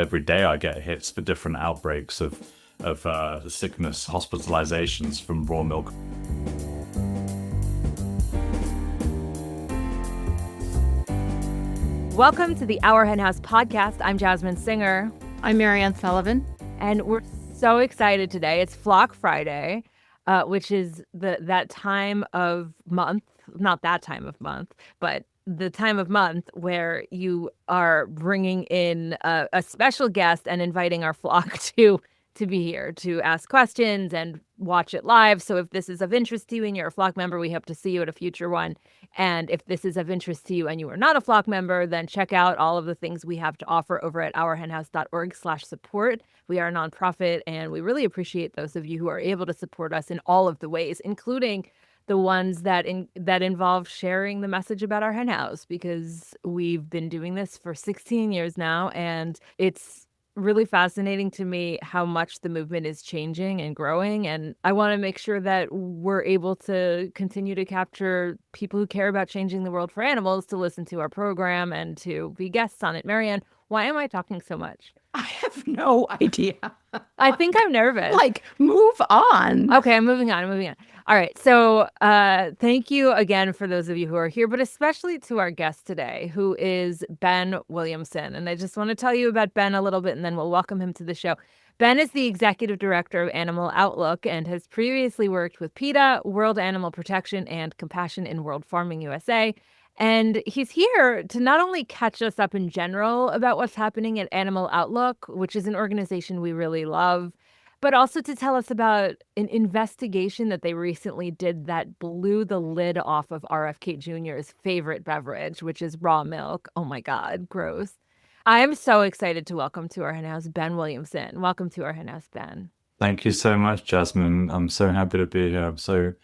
Every day I get hits for different outbreaks of sickness, hospitalizations from raw milk. Welcome to the Our Hen House podcast. I'm Jasmine Singer. I'm Marianne Sullivan. And we're so excited today. It's Flock Friday, which is that time of month, not that time of month, but the time of month where you are bringing in a special guest and inviting our flock to be here to ask questions and watch it live. So if this is of interest to you and you're a flock member, we hope to see you at a future one. And if this is of interest to you and you are not a flock member, then check out all of the things we have to offer over at ourhenhouse.org/support. We are a nonprofit, and we really appreciate those of you who are able to support us in all of the ways, including the ones that involve sharing the message about our hen house, because we've been doing this for 16 years now, and it's really fascinating to me how much the movement is changing and growing. And I want to make sure that we're able to continue to capture people who care about changing the world for animals to listen to our program and to be guests on it. Marianne, why am I talking so much? I have no idea. I think I'm nervous. Move on. Okay, I'm moving on. All right. So thank you again for those of you who are here, but especially to our guest today, who is Ben Williamson. And I just want to tell you about Ben a little bit, and then we'll welcome him to the show. Ben is the executive director of Animal Outlook and has previously worked with PETA, World Animal Protection, and Compassion in World Farming USA. And he's here to not only catch us up in general about what's happening at Animal Outlook, which is an organization we really love, but also to tell us about an investigation that they recently did that blew the lid off of RFK Jr.'s favorite beverage, which is raw milk. Oh my God, gross. I am so excited to welcome to our hen house Ben Williamson. Welcome to our hen house, Ben. Thank you so much, Jasmine. I'm so happy to be here. I'm so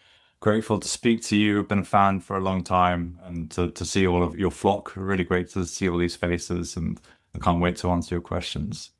grateful to speak to you. I've been a fan for a long time, and to see all of your flock. Really great to see all these faces, and I can't wait to answer your questions.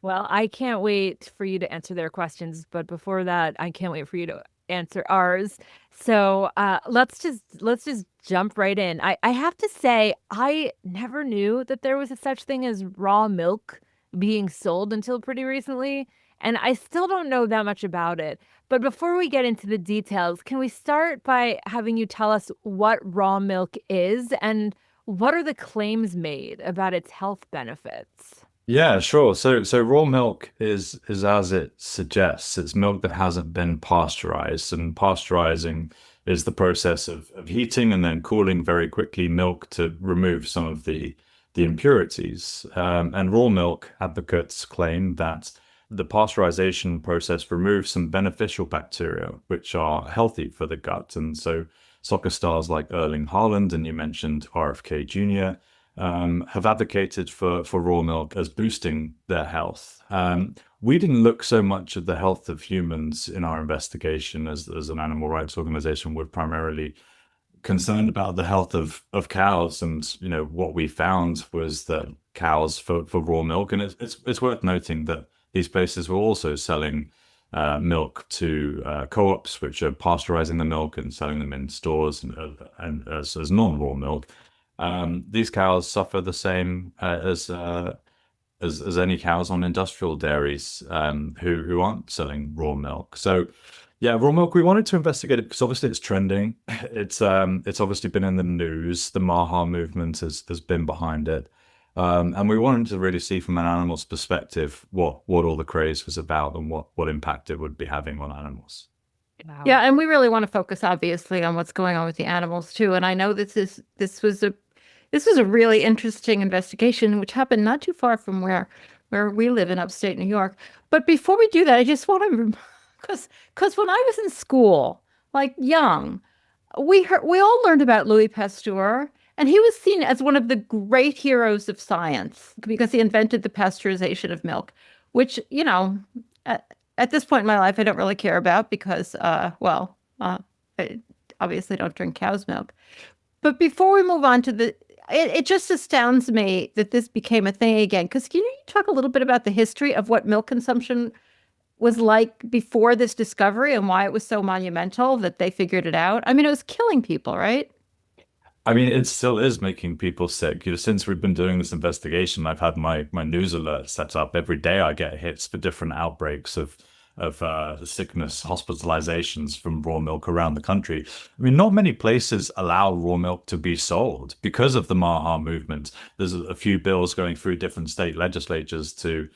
Well, I can't wait for you to answer their questions, but before that, I can't wait for you to answer ours. So let's just jump right in. I have to say, I never knew that there was a such thing as raw milk being sold until pretty recently, and I still don't know that much about it. But before we get into the details, can we start by having you tell us what raw milk is and what are the claims made about its health benefits? Yeah, sure. So raw milk is as it suggests. It's milk that hasn't been pasteurized, and pasteurizing is the process of heating and then cooling very quickly milk to remove some of the impurities. And raw milk advocates claim that the pasteurization process removes some beneficial bacteria, which are healthy for the gut. And so soccer stars like Erling Haaland, and you mentioned RFK Jr., have advocated for raw milk as boosting their health. We didn't look so much at the health of humans in our investigation as an animal rights organization. We're primarily concerned about the health of cows. And, what we found was that cows for raw milk, and it's worth noting that these places were also selling milk to co-ops, which are pasteurizing the milk and selling them in stores and as non-raw milk. These cows suffer the same as any cows on industrial dairies who aren't selling raw milk. So, yeah, raw milk. We wanted to investigate it because obviously it's trending. It's obviously been in the news. The Maha movement has been behind it, and we wanted to really see from an animal's perspective what all the craze was about and what impact it would be having on animals. Wow. Yeah, and we really want to focus, obviously, on what's going on with the animals too. And I know this was a really interesting investigation, which happened not too far from where we live in upstate New York. But before we do that, I just want to, because when I was in school, like young, we all learned about Louis Pasteur, and he was seen as one of the great heroes of science because he invented the pasteurization of milk, which, at this point in my life, I don't really care about because, I obviously don't drink cow's milk. But before we move on to it just astounds me that this became a thing again. Because can you talk a little bit about the history of what milk consumption was like before this discovery and why it was so monumental that they figured it out? I mean, it was killing people, right? I mean, it still is making people sick. Since we've been doing this investigation, I've had my news alert set up. Every day I get hits for different outbreaks of sickness, hospitalizations from raw milk around the country. I mean, not many places allow raw milk to be sold because of the Maha movement. There's a few bills going through different state legislatures to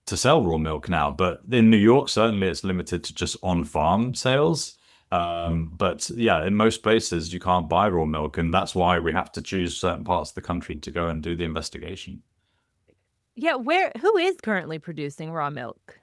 sell raw milk now, but in New York, certainly it's limited to just on-farm sales. But yeah, in most places you can't buy raw milk, and that's why we have to choose certain parts of the country to go and do the investigation. Yeah, who is currently producing raw milk?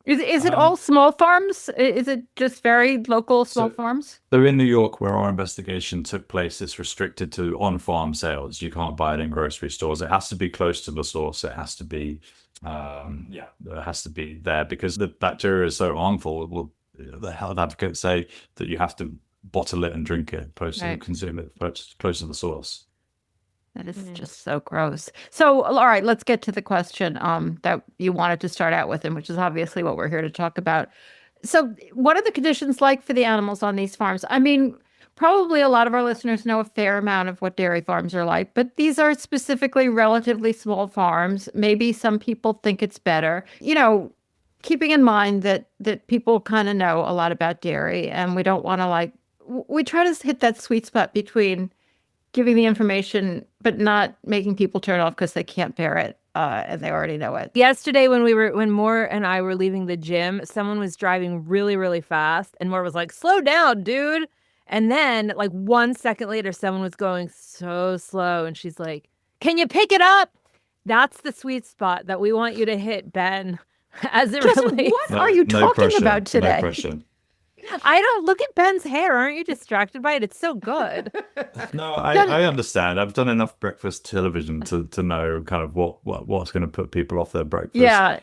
Is it all small farms? Is it just very local small So, farms? so in New York, where our investigation took place, it's restricted to on-farm sales. You can't buy it in grocery stores. It has to be close to the source. It has to be, it has to be there because the bacteria is so harmful. Well, the health advocates say that you have to bottle it and drink it, close to Right. consume it, close to the source. That is just so gross. So, all right, let's get to the question that you wanted to start out with, and which is obviously what we're here to talk about. So, what are the conditions like for the animals on these farms? I mean, probably a lot of our listeners know a fair amount of what dairy farms are like, but these are specifically relatively small farms. Maybe some people think it's better. Keeping in mind that people kind of know a lot about dairy, and we don't want to we try to hit that sweet spot between giving the information, but not making people turn off because they can't bear it and they already know it. Yesterday when Moore and I were leaving the gym, someone was driving really, really fast, and Moore was like, "Slow down, dude." And then like 1 second later, someone was going so slow, and she's like, "Can you pick it up?" That's the sweet spot that we want you to hit, Ben, as it Justin, relates. what are you talking pressure, about today? No pressure. I don't look at Ben's hair. Aren't you distracted by it? It's so good. No, I understand. I've done enough breakfast television to know kind of what's going to put people off their breakfast.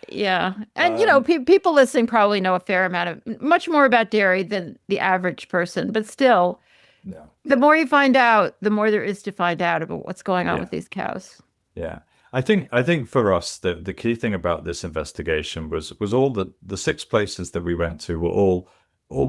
Yeah. And, people listening probably know a fair amount much more about dairy than the average person. But still, Yeah. the more you find out, the more there is to find out about what's going on Yeah. with these cows. Yeah. I think for us, the key thing about this investigation was all the 6 places that we went to were all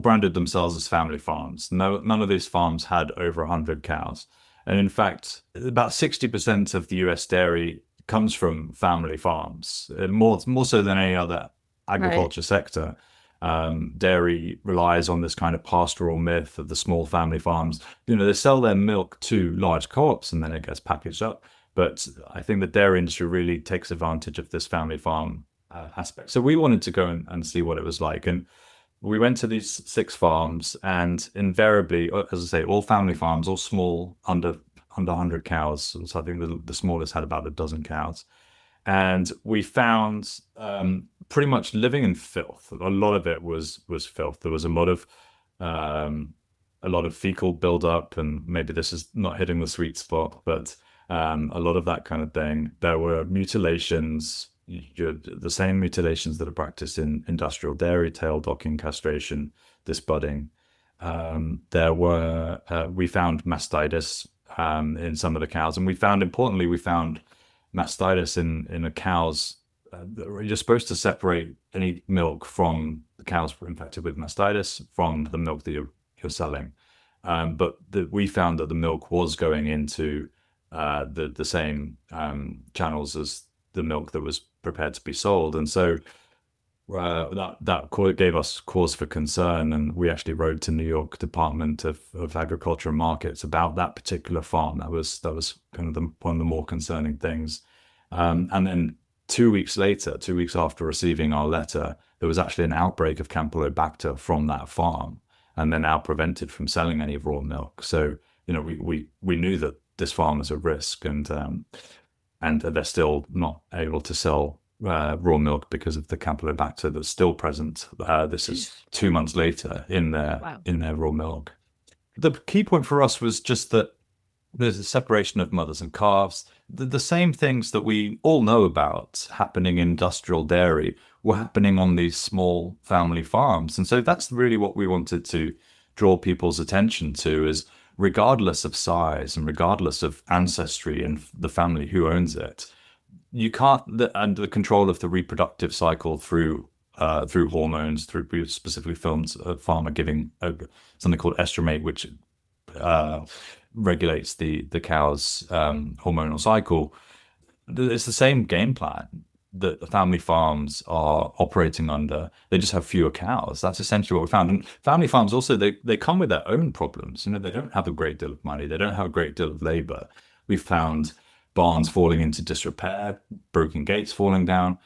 branded themselves as family farms. No, none of these farms had over 100 cows. And in fact, about 60% of the US dairy comes from family farms, more so than any other agriculture sector. Dairy relies on this kind of pastoral myth of the small family farms. They sell their milk to large co-ops and then it gets packaged up. But I think the dairy industry really takes advantage of this family farm aspect. So we wanted to go and see what it was like. And we went to these 6 farms, and invariably, as I say, all family farms, all small, under 100 cows. So I think the smallest had about a dozen cows. And we found pretty much living in filth. A lot of it was filth. There was a lot of fecal buildup, and maybe this is not hitting the sweet spot, but a lot of that kind of thing. There were mutilations, the same mutilations that are practiced in industrial dairy, tail docking, castration, disbudding. We found mastitis in some of the cows, and importantly, we found mastitis in a cow's. You're supposed to separate any milk from the cows infected with mastitis from the milk that you're selling. But we found that the milk was going into the same channels as the milk that was prepared to be sold, and so that gave us cause for concern. And we actually wrote to New York Department of Agriculture and Markets about that particular farm. That was kind of one of the more concerning things. And then 2 weeks later, 2 weeks after receiving our letter, there was actually an outbreak of Campylobacter from that farm, and they're now prevented from selling any raw milk. So we knew that this farm is at risk, and they're still not able to sell raw milk because of the Campylobacter that's still present. This is 2 months later in their raw milk. The key point for us was just that there's a separation of mothers and calves. The same things that we all know about happening in industrial dairy were happening on these small family farms. And so that's really what we wanted to draw people's attention to, is regardless of size and regardless of ancestry and the family who owns it, you can't, and the control of the reproductive cycle through hormones, through specifically films a farmer giving something called estromate, which regulates the cow's hormonal cycle. It's the same game plan that the family farms are operating under. They just have fewer cows. That's essentially what we found. And family farms also, they come with their own problems. They don't have a great deal of money. They don't have a great deal of labor. We found barns falling into disrepair, broken gates falling down.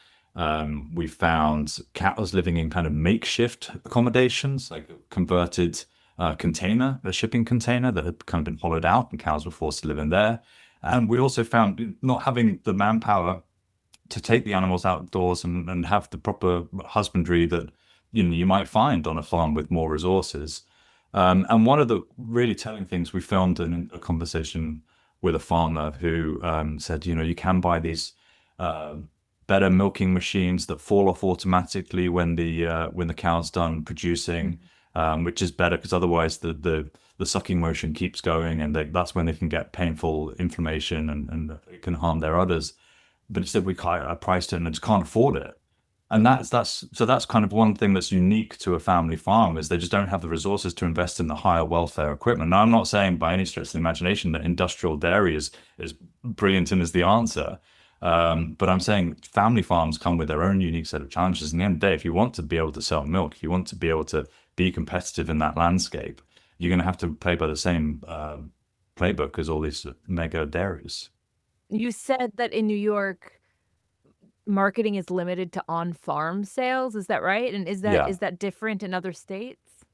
We found cows living in kind of makeshift accommodations, like a converted container, a shipping container that had kind of been hollowed out, and cows were forced to live in there. And we also found not having the manpower to take the animals outdoors and have the proper husbandry that you might find on a farm with more resources. And one of the really telling things we filmed in a conversation with a farmer who said, you can buy these better milking machines that fall off automatically when the cow's done producing, which is better because otherwise the sucking motion keeps going, and that's when they can get painful inflammation and it can harm their udders. But instead, I priced it and I just can't afford it. And that's kind of one thing that's unique to a family farm, is they just don't have the resources to invest in the higher welfare equipment. Now, I'm not saying by any stretch of the imagination that industrial dairy is brilliant and is the answer. But I'm saying family farms come with their own unique set of challenges. And at the end of the day, if you want to be able to sell milk, if you want to be able to be competitive in that landscape, you're going to have to play by the same playbook as all these mega dairies. You said that in New York, marketing is limited to on-farm sales. Is that right? And is that different in other states?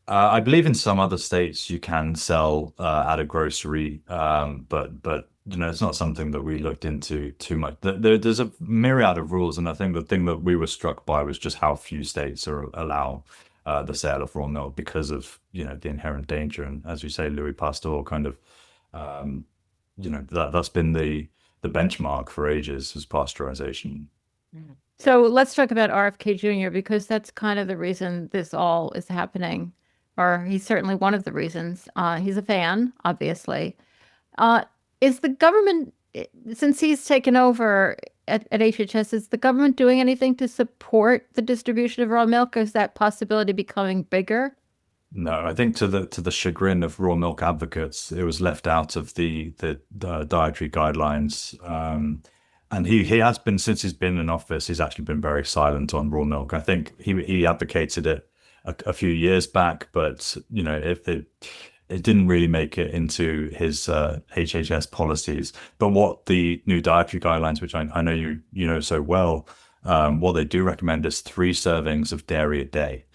I believe in some other states you can sell at a grocery, but it's not something that we looked into too much. There's a myriad of rules, and I think the thing that we were struck by was just how few states allow the sale of raw milk because of the inherent danger. And as you say, Louis Pasteur kind of that's been the benchmark for ages, is pasteurization. So let's talk about RFK Jr., because that's kind of the reason this all is happening, or he's certainly one of the reasons. He's a fan, obviously. Is the government, since he's taken over at HHS, is the government doing anything to support the distribution of raw milk? Or is that possibility becoming bigger? No, I think to the chagrin of raw milk advocates, it was left out of the dietary guidelines. And he has been, since he's been in office, he's actually been very silent on raw milk. I think he advocated it a few years back, but if it didn't really make it into his HHS policies. But what the new dietary guidelines, which I know you know so well, what they do recommend is 3 servings of dairy a day.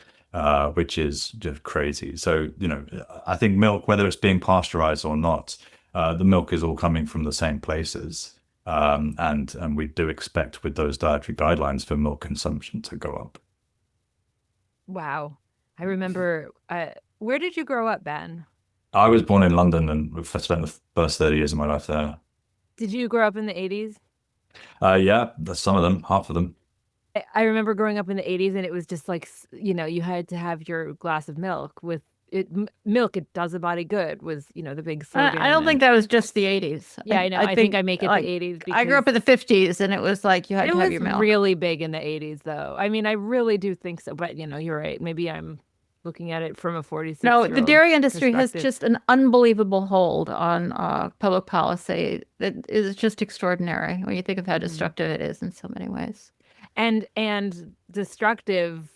Which is just crazy. So, I think milk, whether it's being pasteurized or not, the milk is all coming from the same places. And we do expect with those dietary guidelines for milk consumption to go up. Wow. I remember, where did you grow up, Ben? I was born in London and spent the first 30 years of my life there. Did you grow up in the 80s? Yeah, that's some of them, half of them. I remember growing up in the 80s, and it was just like, you had to have your glass of milk with it. Milk, it does a body good, was, the big slogan. I don't think that was just the 80s. Yeah, I know. I think I make it the 80s. I grew up in the 50s, and it was like you had to have your milk. It was really big in the 80s, though. I mean, I really do think so. But, you're right. Maybe I'm looking at it from a 46-year-old No, the dairy industry has just an unbelievable hold on public policy that is just extraordinary when you think of how destructive it is in so many ways. And destructive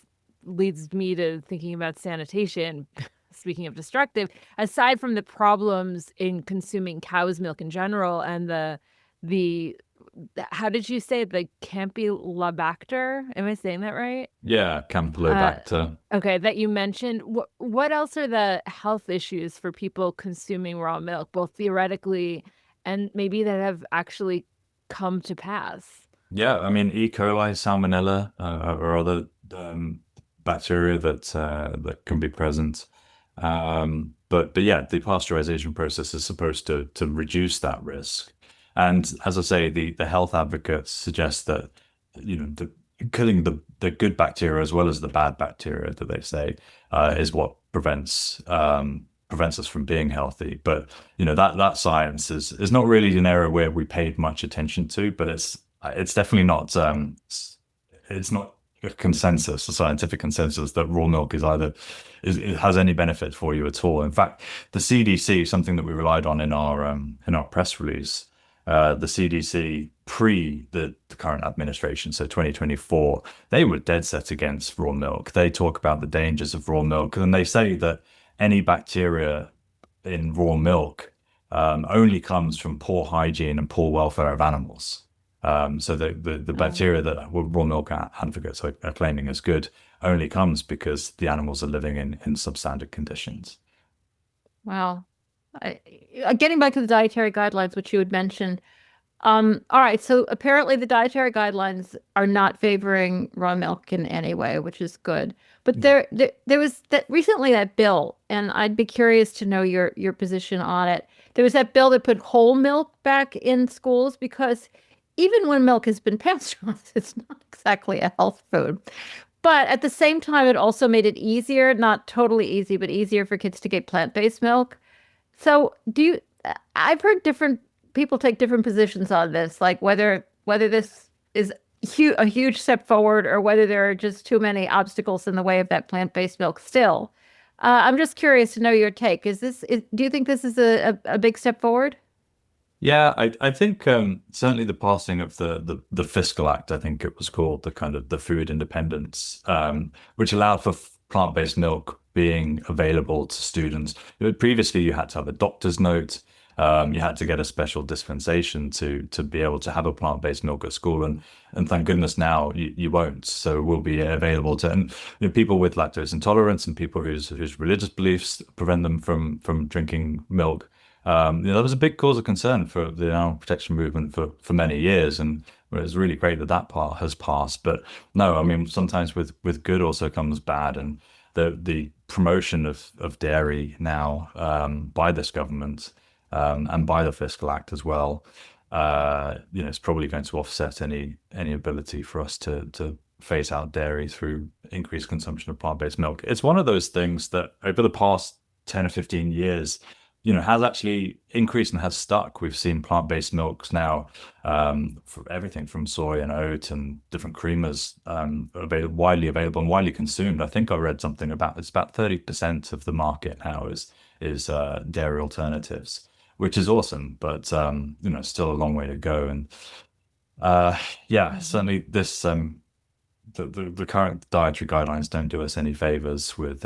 leads me to thinking about sanitation. Speaking of destructive, aside from the problems in consuming cow's milk in general, and the how did you say, the Campylobacter? Am I saying that right? Yeah, Campylobacter. Okay, that you mentioned. What else are the health issues for people consuming raw milk, both theoretically and maybe that have actually come to pass? Yeah, I mean, E. coli, salmonella, or other bacteria that can be present. But yeah, the pasteurization process is supposed to reduce that risk. And as I say, the health advocates suggest that killing the good bacteria as well as the bad bacteria, that they say, is what prevents us from being healthy. But that science is not really an area where we paid much attention to, but it's definitely not. It's not a consensus, a scientific consensus that raw milk it has any benefit for you at all. In fact, the CDC, something that we relied on in our press release, the CDC pre the current administration, so 2024, they were dead set against raw milk. They talk about the dangers of raw milk, and they say that any bacteria in raw milk only comes from poor hygiene and poor welfare of animals. So the bacteria that raw milk advocates are claiming is good only comes because the animals are living in substandard conditions. Wow. Getting back to the dietary guidelines, which you had mentioned. All right. So apparently the dietary guidelines are not favoring raw milk in any way, which is good. But there was recently that bill, and I'd be curious to know your position on it. There was that bill that put whole milk back in schools because even when milk has been pasteurized, it's not exactly a health food. But at the same time, it also made it easier, not totally easy, but easier for kids to get plant-based milk. So I've heard different people take different positions on this, like whether this is a huge step forward or whether there are just too many obstacles in the way of that plant-based milk still. I'm just curious to know your take. Do you think this is a big step forward? Yeah, I think certainly the passing of the Fiscal Act, I think it was called, the kind of the food independence, which allowed for plant-based milk being available to students. Previously, you had to have a doctor's note. You had to get a special dispensation to be able to have a plant-based milk at school, and thank goodness now you won't. So it will be available to people with lactose intolerance and people whose religious beliefs prevent them from drinking milk. That was a big cause of concern for the animal protection movement for many years, and it was really great that part has passed. But no, I mean, sometimes with good also comes bad, and the promotion of dairy now by this government and by the Fiscal Act as well, it's probably going to offset any ability for us to phase out dairy through increased consumption of plant-based milk. It's one of those things that over the past 10 or 15 years, has actually increased and has stuck. We've seen plant-based milks now, for everything from soy and oat and different creamers, widely available and widely consumed. I think I read something about it's about 30% of the market now is dairy alternatives, which is awesome, but still a long way to go. And certainly this the current dietary guidelines don't do us any favors with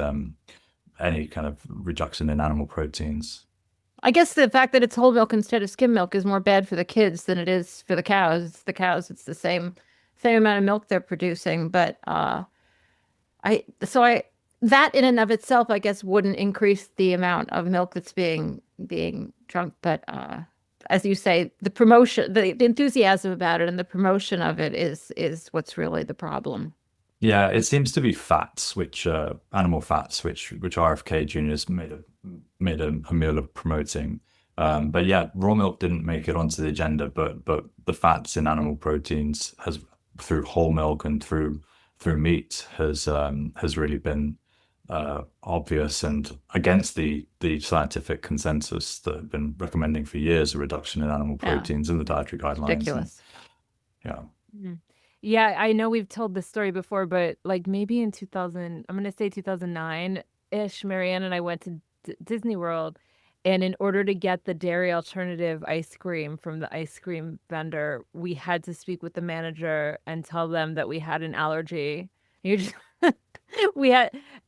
any kind of reduction in animal proteins. I guess the fact that it's whole milk instead of skim milk is more bad for the kids than it is for the cows. The cows, it's the same amount of milk they're producing. But that in and of itself, I guess, wouldn't increase the amount of milk that's being drunk. But as you say, the promotion, the enthusiasm about it and the promotion of it is what's really the problem. Yeah, it seems to be fats, which animal fats, which RFK Jr.'s made a meal of promoting. But yeah, raw milk didn't make it onto the agenda, but the fats in animal proteins has through whole milk and through meat has really been obvious and against the scientific consensus that have been recommending for years a reduction in animal proteins in the dietary guidelines. Ridiculous. Yeah, I know we've told this story before, but like maybe in 2000, I'm going to say 2009-ish, Marianne and I went to Disney World, and in order to get the dairy alternative ice cream from the ice cream vendor, we had to speak with the manager and tell them that we had an allergy. You just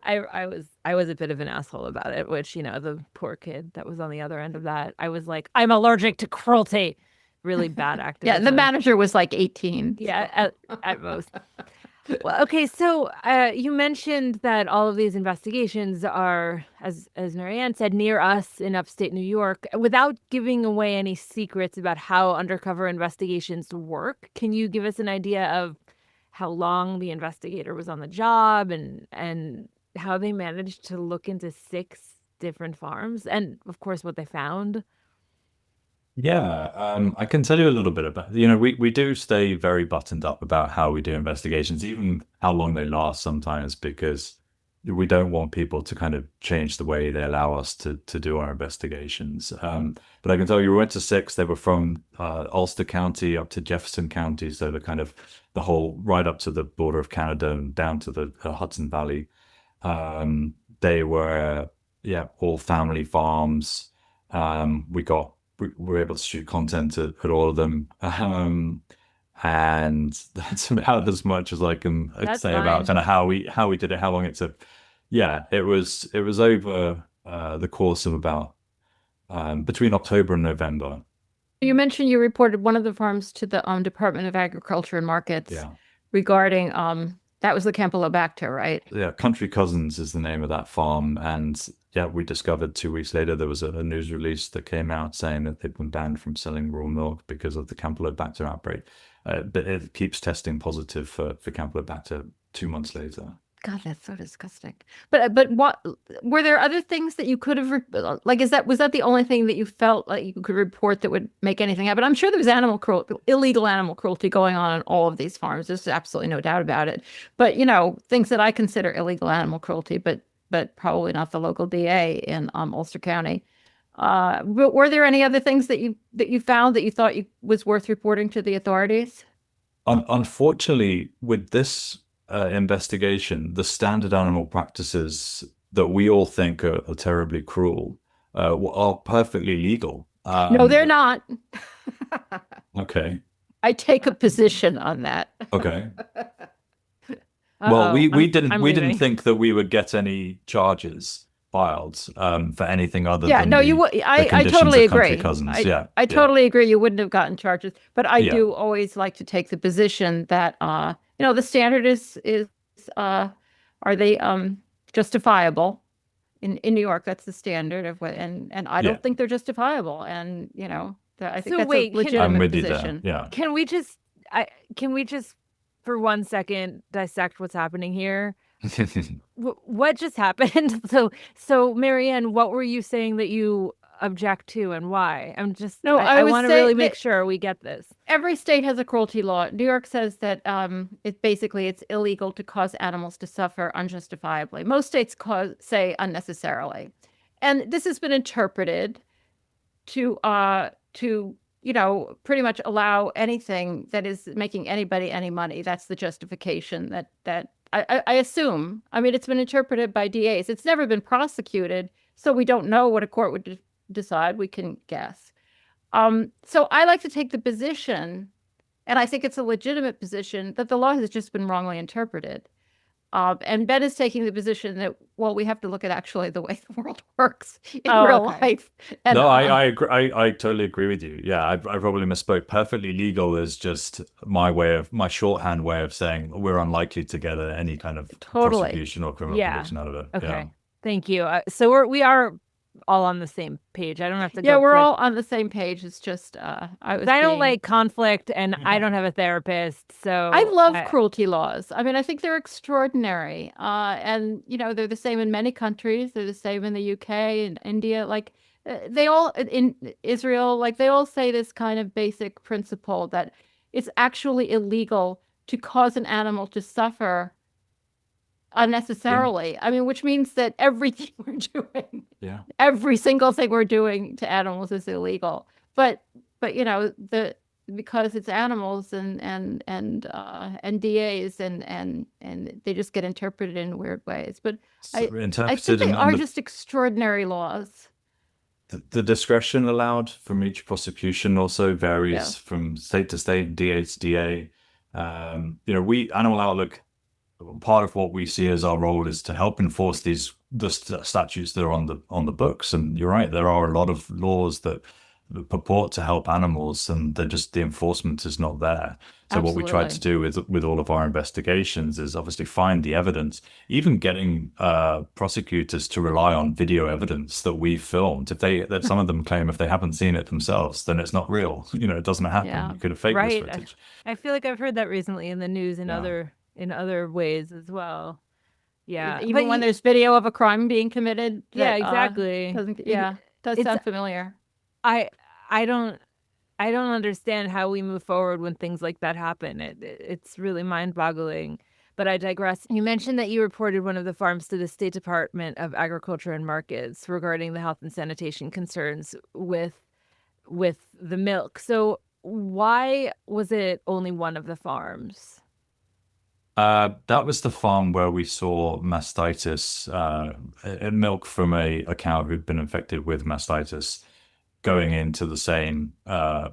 I was a bit of an asshole about it, which, the poor kid that was on the other end of that. I was like, I'm allergic to cruelty. Really bad activism. Yeah, the manager was like 18. Yeah, at most. Well, okay, so you mentioned that all of these investigations are, as Marianne said, near us in upstate New York. Without giving away any secrets about how undercover investigations work, can you give us an idea of how long the investigator was on the job and how they managed to look into 6 different farms and, of course, what they found? Yeah, I can tell you a little bit about, we do stay very buttoned up about how we do investigations, even how long they last sometimes, because we don't want people to kind of change the way they allow us to do our investigations. But I can tell you, we went to 6. They were from Ulster County up to Jefferson County, so the kind of the whole right up to the border of Canada and down to the Hudson Valley. They were all family farms. We were able to shoot content at all of them. And that's about as much as I can That's say about fine. kind of how we did it, how long it took. Yeah, it was over the course of about between October and November. You mentioned you reported one of the farms to the Department of Agriculture and Markets Yeah. regarding that was the Campylobacter, right? Yeah, Country Cousins is the name of that farm, and yeah, we discovered 2 weeks later there was a news release that came out saying that they'd been banned from selling raw milk because of the Campylobacter outbreak. But it keeps testing positive for Campylobacter 2 months later. God, that's so disgusting. But what were there other things that you could have like? Was that the only thing that you felt like you could report that would make anything happen? I'm sure there was illegal animal cruelty going on all of these farms. There's absolutely no doubt about it. But things that I consider illegal animal cruelty, but probably not the local DA in Ulster County. But were there any other things that you found that you thought was worth reporting to the authorities? Unfortunately, with this investigation, the standard animal practices that we all think are terribly cruel are perfectly legal. No, they're not. Okay. I take a position on that. Okay. Well, we didn't leaving. think that we would get any charges filed for anything other Yeah, than no, I conditions totally of Country agree. Cousins. I totally agree. You wouldn't have gotten charges, but I Yeah. do always like to take the position that the standard is are they justifiable? In New York, that's the standard of what, and I don't think they're justifiable, and I think So that's wait, a legitimate I'm with you there. position. Yeah. Can we just for 1 second dissect what's happening here? What just happened? So Marianne, what were you saying that you object to and why? No, I was want to saying really that make sure we get this. every state has a cruelty law. New York says that it's illegal to cause animals to suffer unjustifiably. Most states say unnecessarily, and this has been interpreted to pretty much allow anything that is making anybody any money. That's the justification that I assume. I mean, it's been interpreted by DAs. It's never been prosecuted, so we don't know what a court would decide. We can guess. So I like to take the position, and I think it's a legitimate position, that the law has just been wrongly interpreted. And Ben is taking the position that, well, we have to look at actually the way the world works in real life. And, no, I agree. I totally agree with you. Yeah, I probably misspoke. Perfectly legal is just my shorthand way of saying we're unlikely to get any kind of prosecution or criminal conviction out of it. Okay. Yeah. Thank you. So we are all on the same page. I don't have to go. Yeah, we're all on the same page. It's just I don't like conflict, and I don't have a therapist, so I love cruelty laws. I mean, I think they're extraordinary. And they're the same in many countries. They're the same in the UK and India. Like they all in Israel, like they all say this kind of basic principle that it's actually illegal to cause an animal to suffer unnecessarily. Yeah. I mean, which means that everything we're doing, every single thing we're doing to animals is illegal. But because it's animals and DAs and they just get interpreted in weird ways. But I think they are just extraordinary laws. The discretion allowed from each prosecution also varies from state to state, DA to DA. We Animal Outlook, part of what we see as our role is to help enforce the statutes that are on the books. And you're right, there are a lot of laws that purport to help animals, and the enforcement is not there. So Absolutely. What we try to do with all of our investigations is obviously find the evidence, even getting prosecutors to rely on video evidence that we've filmed. That some of them claim if they haven't seen it themselves, then it's not real. It doesn't happen. Yeah. You could have faked this footage. I feel like I've heard that recently in the news in other ways as well. Yeah, even when there's video of a crime being committed. Exactly. Does sound familiar. I don't understand how we move forward when things like that happen. It's really mind-boggling. but I digress. You mentioned that you reported one of the farms to the State Department of Agriculture and Markets regarding the health and sanitation concerns with the milk. So why was it only one of the farms? That was the farm where we saw mastitis in milk from a cow who'd been infected with mastitis going into the same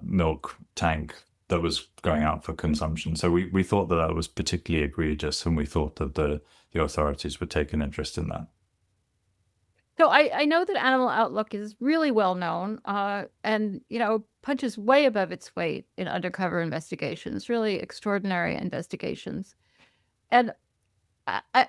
milk tank that was going out for consumption. So we thought that that was particularly egregious, and we thought that the authorities would take an interest in that. So I know that Animal Outlook is really well known, and punches way above its weight in undercover investigations, really extraordinary investigations. And I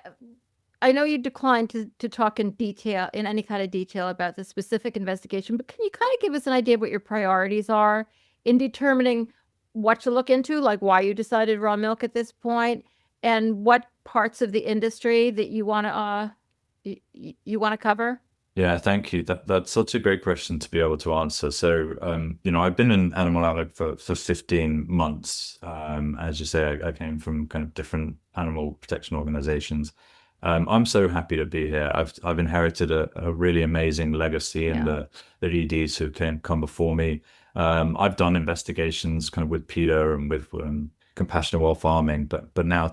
I know you declined to talk in detail, in any kind of detail, about the specific investigation, but can you kind of give us an idea of what your priorities are in determining what to look into, like why you decided raw milk at this point, and what parts of the industry that you want to you want to cover? Yeah, thank you. That's such a great question to be able to answer. So, I've been in Animal Outlook for 15 months. As you say, I came from kind of different animal protection organizations. I'm so happy to be here. I've inherited a really amazing legacy in Yeah. the EDs who come before me. I've done investigations kind of with PETA and with compassionate wild farming, but now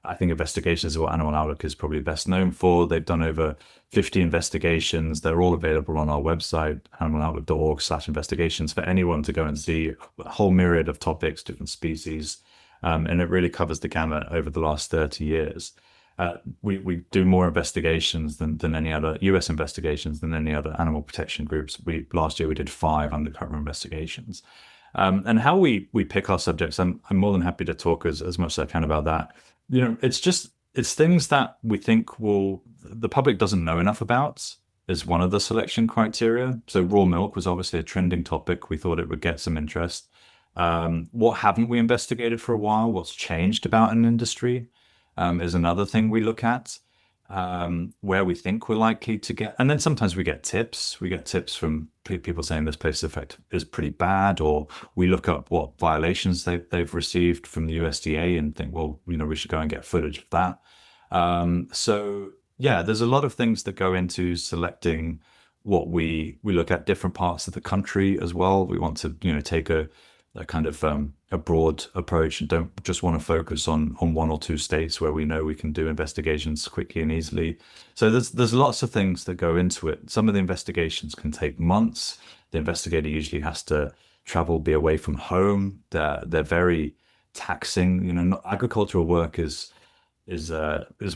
I think investigations is what Animal Outlook is probably best known for. They've done over 50 investigations. They're all available on our website, animaloutlook.org/investigations, for anyone to go and see a whole myriad of topics, different species. And it really covers the gamut over the last 30 years. We do more investigations than any other US investigations than any other animal protection groups. Last year we did 5 undercover investigations. And how we pick our subjects, I'm more than happy to talk as much as I can about that. It's things that we think the public doesn't know enough about is one of the selection criteria. So raw milk was obviously a trending topic. We thought it would get some interest. What haven't we investigated for a while? What's changed about an industry is another thing we look at. Where we think we're likely to get, and then sometimes we get tips. We get tips from people saying this place effect is pretty bad, or we look up what violations they've received from the USDA and think, well, we should go and get footage of that. So yeah, there's a lot of things that go into selecting what we look at different parts of the country as well. We want to take a kind of a broad approach and don't just want to focus on 1 or 2 states where we know we can do investigations quickly and easily. So there's lots of things that go into it. Some of the investigations can take months. The investigator usually has to travel, be away from home. They're very taxing. Agricultural work is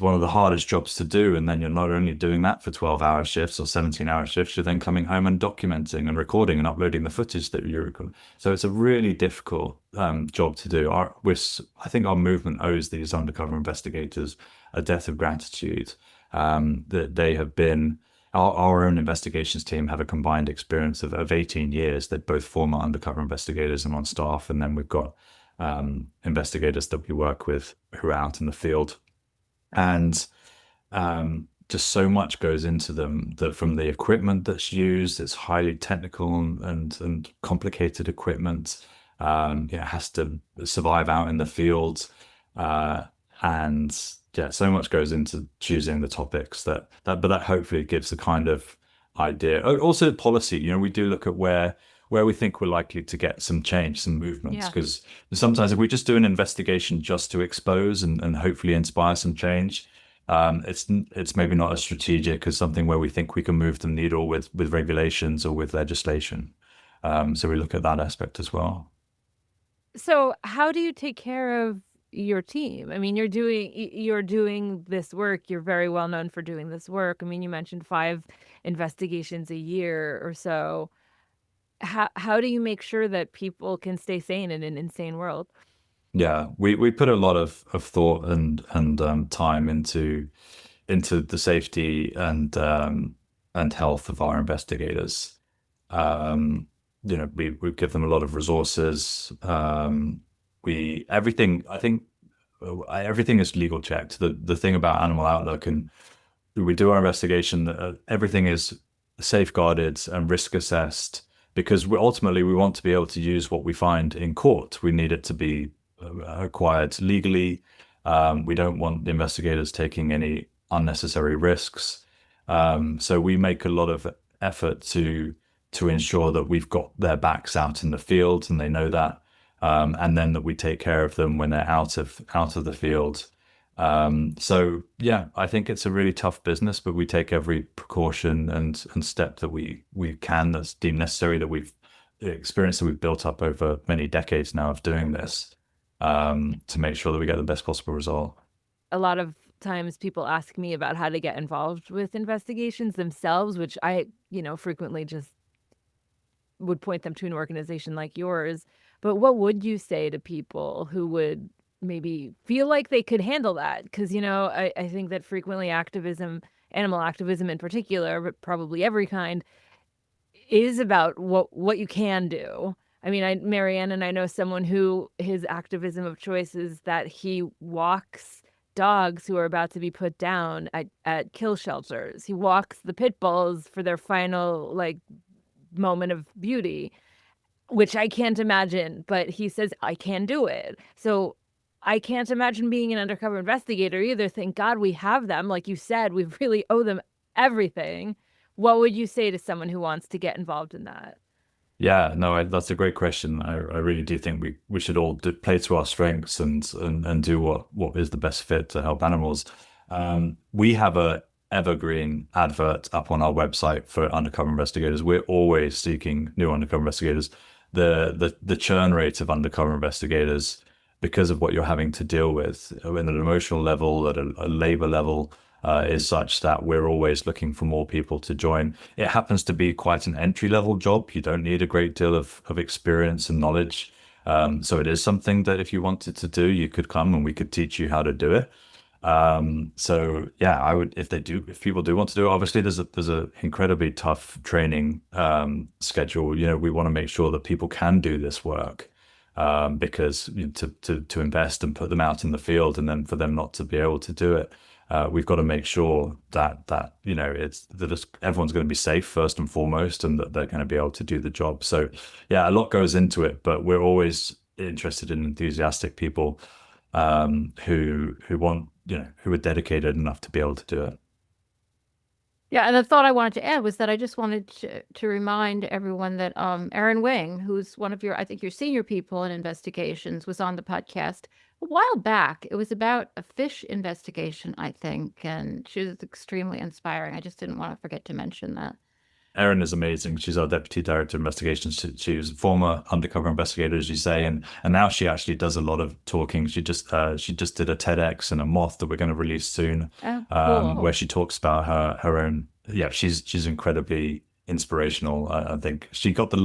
one of the hardest jobs to do, and then you're not only doing that for 12-hour shifts or 17-hour shifts, you're then coming home and documenting and recording and uploading the footage that you record. So it's a really difficult job to do. I think our movement owes these undercover investigators a debt of gratitude. That they have been our own investigations team have a combined experience of 18 years. They're both former undercover investigators and on staff, and then we've got investigators that we work with who are out in the field. And just so much goes into them, that from the equipment that's used, it's highly technical and complicated equipment. It has to survive out in the field, and yeah, so much goes into choosing the topics but that hopefully gives a kind of idea. Also policy, we do look at where we think we're likely to get some change, some movements. Because sometimes if we just do an investigation just to expose and hopefully inspire some change, it's maybe not as strategic as something where we think we can move the needle with regulations or with legislation. So we look at that aspect as well. So how do you take care of your team? I mean, you're doing this work. You're very well known for doing this work. I mean, you mentioned 5 investigations a year or so. How do you make sure that people can stay sane in an insane world? Yeah, we put a lot of thought and time into the safety and health of our investigators. We give them a lot of resources. I think everything is legal checked. The thing about Animal Outlook, and we do our investigation, everything is safeguarded and risk assessed, because ultimately we want to be able to use what we find in court. We need it to be acquired legally, We don't want the investigators taking any unnecessary risks. So we make a lot of effort to ensure that we've got their backs out in the field and they know that, and then that we take care of them when they're out of the field. So yeah, I think it's a really tough business, but we take every precaution and step that we can that's deemed necessary, that we've the experience that we've built up over many decades now of doing this, to make sure that we get the best possible result. A lot of times people ask me about how to get involved with investigations themselves, which I, frequently just would point them to an organization like yours. But what would you say to people who would maybe feel like they could handle that? Because, I think that frequently activism, animal activism in particular, but probably every kind, is about what you can do. I mean, Marianne and I know someone who his activism of choice is that he walks dogs who are about to be put down at kill shelters. He walks the pit bulls for their final moment of beauty, which I can't imagine, but he says I can do it. So I can't imagine being an undercover investigator either. Thank God we have them. Like you said, we really owe them everything. What would you say to someone who wants to get involved in that? Yeah, no, that's a great question. I really do think we should all play to our strengths and do what is the best fit to help animals. We have a evergreen advert up on our website for undercover investigators. We're always seeking new undercover investigators. The churn rate of undercover investigators, because of what you're having to deal with at an emotional level, at a labor level, is such that we're always looking for more people to join. It happens to be quite an entry-level job. You don't need a great deal of experience and knowledge. So it is something that if you wanted to do, you could come and we could teach you how to do it. So yeah, I would, if people do want to do it, obviously there's a incredibly tough training schedule. We want to make sure that people can do this work, because to invest and put them out in the field and then for them not to be able to do it, we've got to make sure that everyone's going to be safe first and foremost, and that they're going to be able to do the job. So yeah, a lot goes into it, but we're always interested in enthusiastic people who want, who are dedicated enough to be able to do it. Yeah, and the thought I wanted to add was that I just wanted to remind everyone that Erin Wing, who's one of your senior people in investigations, was on the podcast a while back. It was about a fish investigation, I think, and she was extremely inspiring. I just didn't want to forget to mention that. Erin is amazing. She's our deputy director of investigations. She was a former undercover investigator, as you say, and now she actually does a lot of talking. She just did a TEDx and a moth that we're going to release soon, cool. where she talks about her own. Yeah, she's incredibly inspirational. I think she got the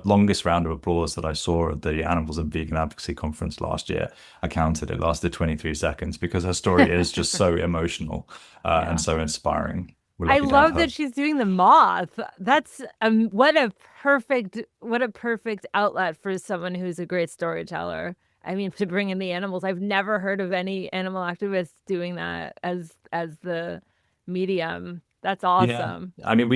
longest round of applause that I saw at the Animals and Vegan Advocacy Conference last year. I counted; it lasted 23 seconds because her story is just so emotional and so inspiring. I love that she's doing the moth. That's what a perfect outlet for someone who's a great storyteller. I mean, to bring in the animals. I've never heard of any animal activists doing that as the medium. That's awesome. Yeah. I mean,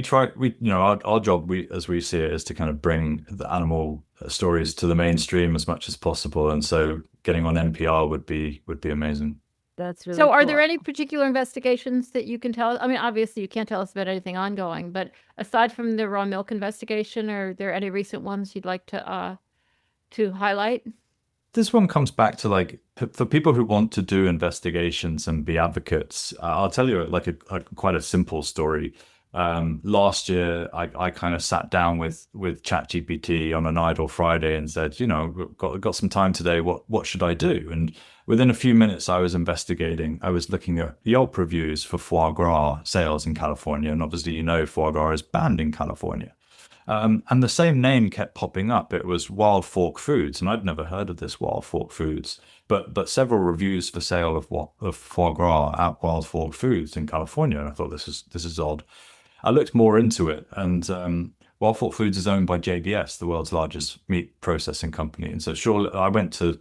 our job, as we see it, is to kind of bring the animal stories to the mainstream as much as possible. And so getting on NPR would be amazing. That's really so. Are cool. there any particular investigations that you can tell us? I mean, obviously you can't tell us about anything ongoing, but aside from the raw milk investigation, are there any recent ones you'd like to highlight? This one comes back to for people who want to do investigations and be advocates. I'll tell you quite a simple story. Last year, I kind of sat down with ChatGPT on an idle Friday and said, got some time today. What should I do? And within a few minutes, I was investigating. I was looking at Yelp reviews for foie gras sales in California, and obviously, foie gras is banned in California. And the same name kept popping up. It was Wild Fork Foods, and I'd never heard of this Wild Fork Foods. But several reviews for sale of foie gras at Wild Fork Foods in California, and I thought this is odd. I looked more into it, and Wild Fork Foods is owned by JBS, the world's largest meat processing company. And so I went to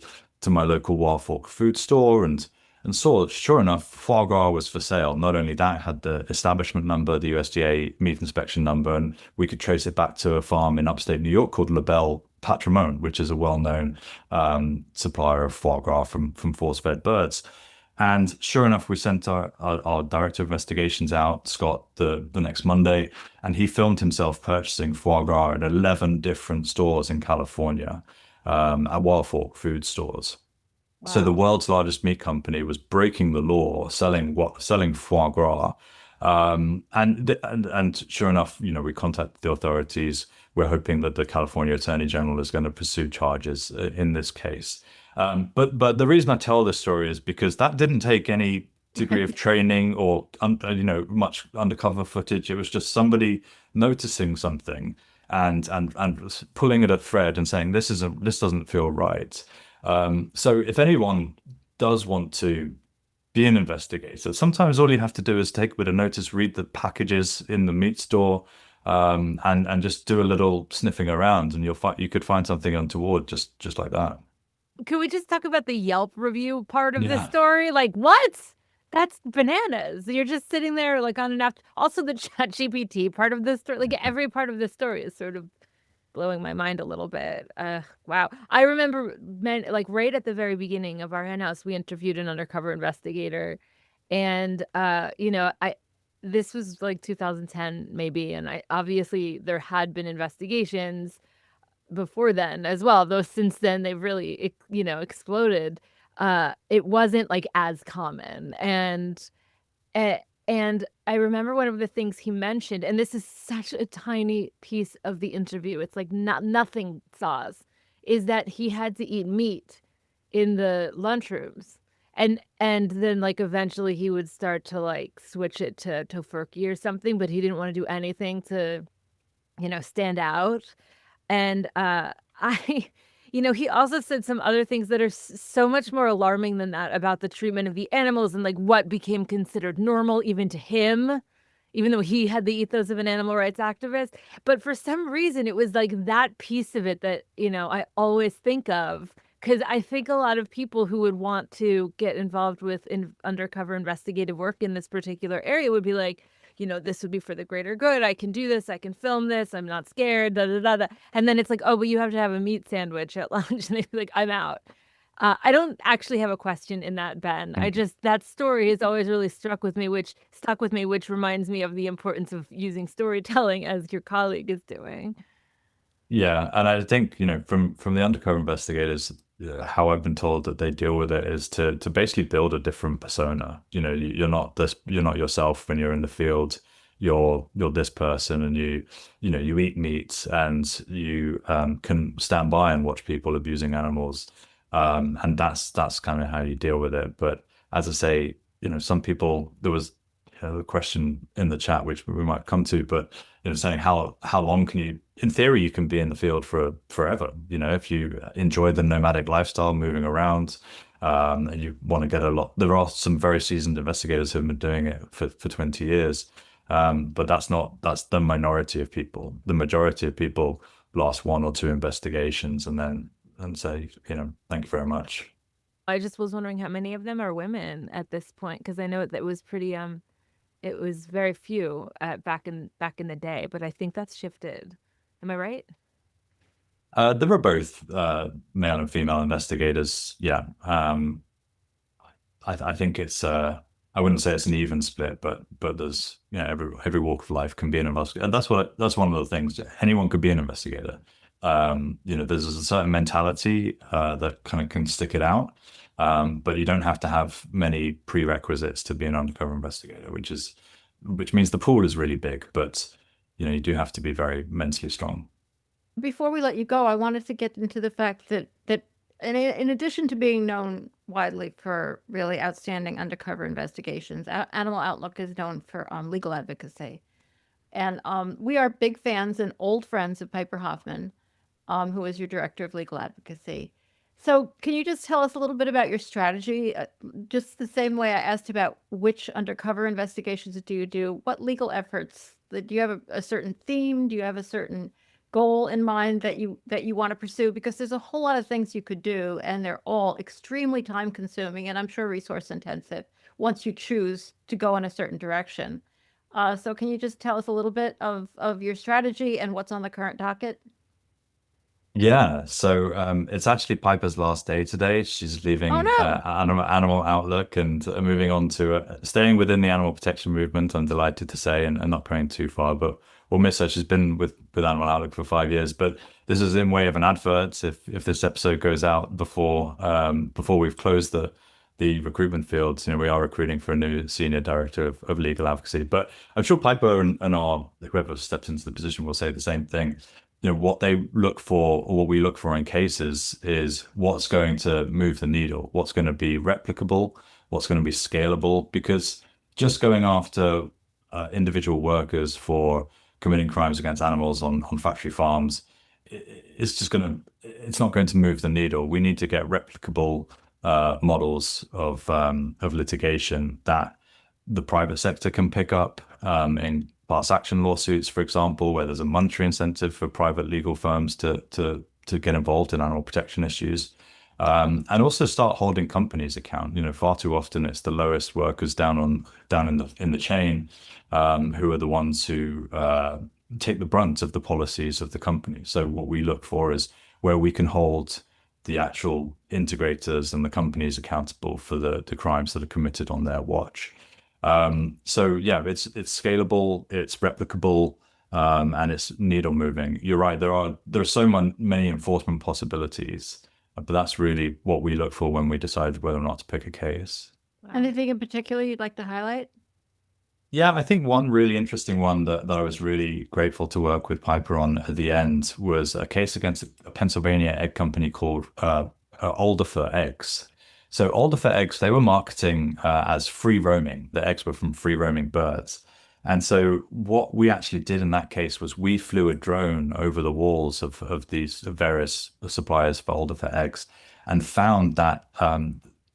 my local Wild Fork food store and saw that, sure enough, foie gras was for sale. Not only that, it had the establishment number, the USDA meat inspection number, and we could trace it back to a farm in upstate New York called La Belle Patrimone, which is a well-known supplier of foie gras from force-fed birds. And sure enough, we sent our director of investigations out, Scott, the next Monday, and he filmed himself purchasing foie gras at 11 different stores in California, at Wild Fork food stores. So the Wow. world's largest meat company was breaking the law, selling foie gras, and sure enough, we contacted the authorities. We're hoping that the California Attorney General is going to pursue charges in this case. But the reason I tell this story is because that didn't take any degree of training or much undercover footage. It was just somebody noticing something and pulling at a thread and saying this doesn't feel right. So if anyone does want to be an investigator, sometimes all you have to do is take a bit of notice, read the packages in the meat store, and just do a little sniffing around, and you could find something untoward just like that. Can we just talk about the Yelp review part of this Yeah. story? Like, what? That's bananas. You're just sitting there like on an app. Also, the chat GPT part of this story, like every part of this story is sort of blowing my mind a little bit. Wow. I remember like right at the very beginning of Our Hen House, we interviewed an undercover investigator. And this was like 2010 maybe. And I obviously there had been investigations before then as well, though since then they've really, exploded. It wasn't like as common. Eh, and I remember one of the things he mentioned, and this is such a tiny piece of the interview, it's like nothing sauce, is that he had to eat meat in the lunchrooms. And then like eventually he would start to like switch it to tofurkey or something, but he didn't want to do anything to, stand out. And, I he also said some other things that are so much more alarming than that about the treatment of the animals and, like, what became considered normal even to him, even though he had the ethos of an animal rights activist. But for some reason, it was, like, that piece of it that, I always think of because I think a lot of people who would want to get involved with undercover investigative work in this particular area would be like, this would be for the greater good. I can do this. I can film this. I'm not scared. Da, da, da, da. And then it's like, oh, but you have to have a meat sandwich at lunch. And they'd be like, I'm out. I don't actually have a question in that, Ben. That story has always really stuck with me, which reminds me of the importance of using storytelling as your colleague is doing. Yeah, and I think, from the undercover investigators, how I've been told that they deal with it is to basically build a different persona. You're not yourself when you're in the field. You're this person, and you eat meat, and you can stand by and watch people abusing animals, and that's kind of how you deal with it. But as I say, some people, there was a question in the chat which we might come to, but saying how long can you, in theory, you can be in the field for forever. If you enjoy the nomadic lifestyle, moving around, and you want to get a lot. There are some very seasoned investigators who have been doing it for 20 years, but that's the minority of people. The majority of people last one or two investigations and say, thank you very much. I just was wondering how many of them are women at this point, because I know that was pretty it was very few back in the day, but I think that's shifted. Am I right? There were both male and female investigators. Yeah, I think it's I wouldn't say it's an even split, but there's every walk of life can be an investigator, and that's one of the things. Anyone could be an investigator. There's a certain mentality that kind of can stick it out, but you don't have to have many prerequisites to be an undercover investigator, which means the pool is really big, but you do have to be very mentally strong. Before we let you go, I wanted to get into the fact that in addition to being known widely for really outstanding undercover investigations, Animal Outlook is known for legal advocacy. And we are big fans and old friends of Piper Hoffman, who is your director of legal advocacy. So can you just tell us a little bit about your strategy? Just the same way I asked about which undercover investigations do you do? What legal efforts? Do you have a certain theme? Do you have a certain goal in mind that you want to pursue? Because there's a whole lot of things you could do, and they're all extremely time consuming and I'm sure resource intensive once you choose to go in a certain direction. So can you just tell us a little bit of your strategy and what's on the current docket? Yeah, so it's actually Piper's last day today. She's Oh leaving no. Animal Outlook and moving on to staying within the animal protection movement, I'm delighted to say, and not going too far, but we'll miss her. She's been with Animal Outlook for 5 years, but this is in way of an advert. If this episode goes out before we've closed the recruitment fields, we are recruiting for a new senior director of legal advocacy. But I'm sure Piper and our whoever steps into the position will say the same thing. What they look for, or what we look for in cases, is what's going to move the needle, what's going to be replicable, what's going to be scalable. Because just going after individual workers for committing crimes against animals on factory farms, it's not going to move the needle. We need to get replicable models of litigation that the private sector can pick up in class action lawsuits, for example, where there's a monetary incentive for private legal firms to get involved in animal protection issues, and also start holding companies account. Far too often it's the lowest workers down in the chain who are the ones who take the brunt of the policies of the company. So what we look for is where we can hold the actual integrators and the companies accountable for the crimes that are committed on their watch. So yeah, it's scalable, it's replicable, and it's needle moving. You're right. There are so many enforcement possibilities, but that's really what we look for when we decide whether or not to pick a case. Anything in particular you'd like to highlight? Yeah, I think one really interesting one that I was really grateful to work with Piper on at the end was a case against a Pennsylvania egg company called Alderfer Eggs. So Alderfer Eggs, they were marketing as free roaming. The eggs were from free roaming birds. And so what we actually did in that case was we flew a drone over the walls of these various suppliers for Alderfer Eggs and found that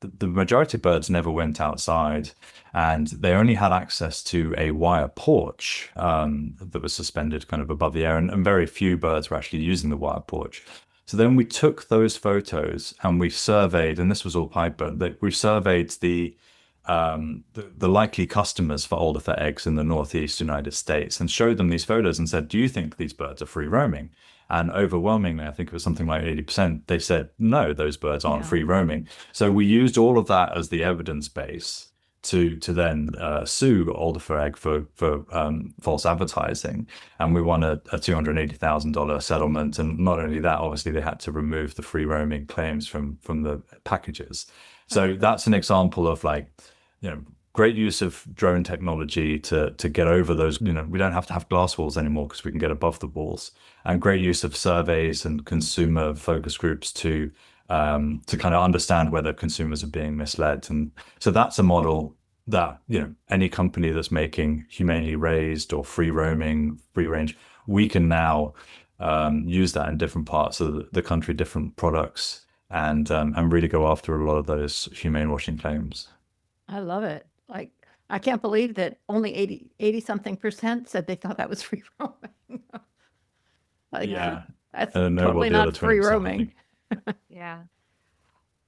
the majority of birds never went outside, and they only had access to a wire porch that was suspended kind of above the air, and very few birds were actually using the wire porch. So then we took those photos and we surveyed, and this was all Piper, that we surveyed the likely customers for Alderfer Eggs in the Northeast United States and showed them these photos and said, do you think these birds are free roaming? And overwhelmingly, I think it was something like 80%, they said, no, those birds aren't free roaming. So we used all of that as the evidence base to then sue Alderfer Egg for false advertising. And we won a $280,000 settlement. And not only that, obviously, they had to remove the free roaming claims from the packages. So that's an example of great use of drone technology to get over those. We don't have to have glass walls anymore because we can get above the walls, and great use of surveys and consumer focus groups to kind of understand whether consumers are being misled. And so that's a model that any company that's making humanely raised or free roaming, free range, we can now use that in different parts of the country, different products, and really go after a lot of those humane-washing claims. I love it. I can't believe that only 80 something percent said they thought that was free roaming. Yeah. That's know totally what the other not free 20% roaming. Yeah.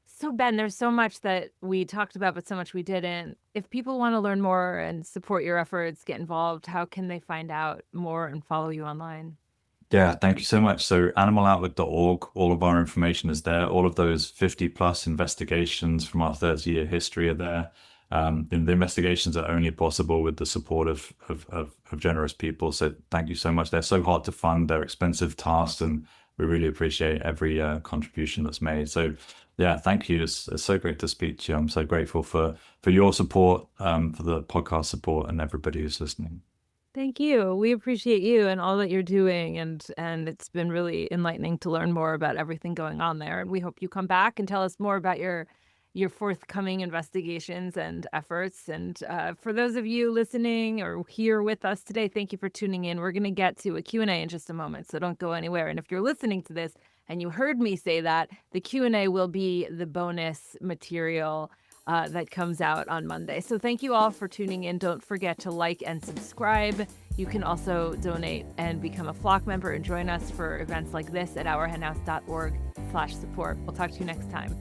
So Ben, there's so much that we talked about, but so much we didn't. If people want to learn more and support your efforts, get involved, how can they find out more and follow you online? Yeah, thank you so much. So animaloutlook.org, all of our information is there. All of those 50 plus investigations from our 30-year history are there. The investigations are only possible with the support of generous people. So thank you so much. They're so hard to fund. They're expensive tasks, and we really appreciate every contribution that's made. So yeah, thank you. It's so great to speak to you. I'm so grateful for your support, for the podcast support, and everybody who's listening. Thank you. We appreciate you and all that you're doing, and it's been really enlightening to learn more about everything going on there. And we hope you come back and tell us more about your forthcoming investigations and efforts. And for those of you listening or here with us today, thank you for tuning in. We're going to get to a Q&A in just a moment, so don't go anywhere. And if you're listening to this and you heard me say that, the Q&A will be the bonus material that comes out on Monday. So thank you all for tuning in. Don't forget to like and subscribe. You can also donate and become a Flock member and join us for events like this at ourhenhouse.org/support. We'll talk to you next time.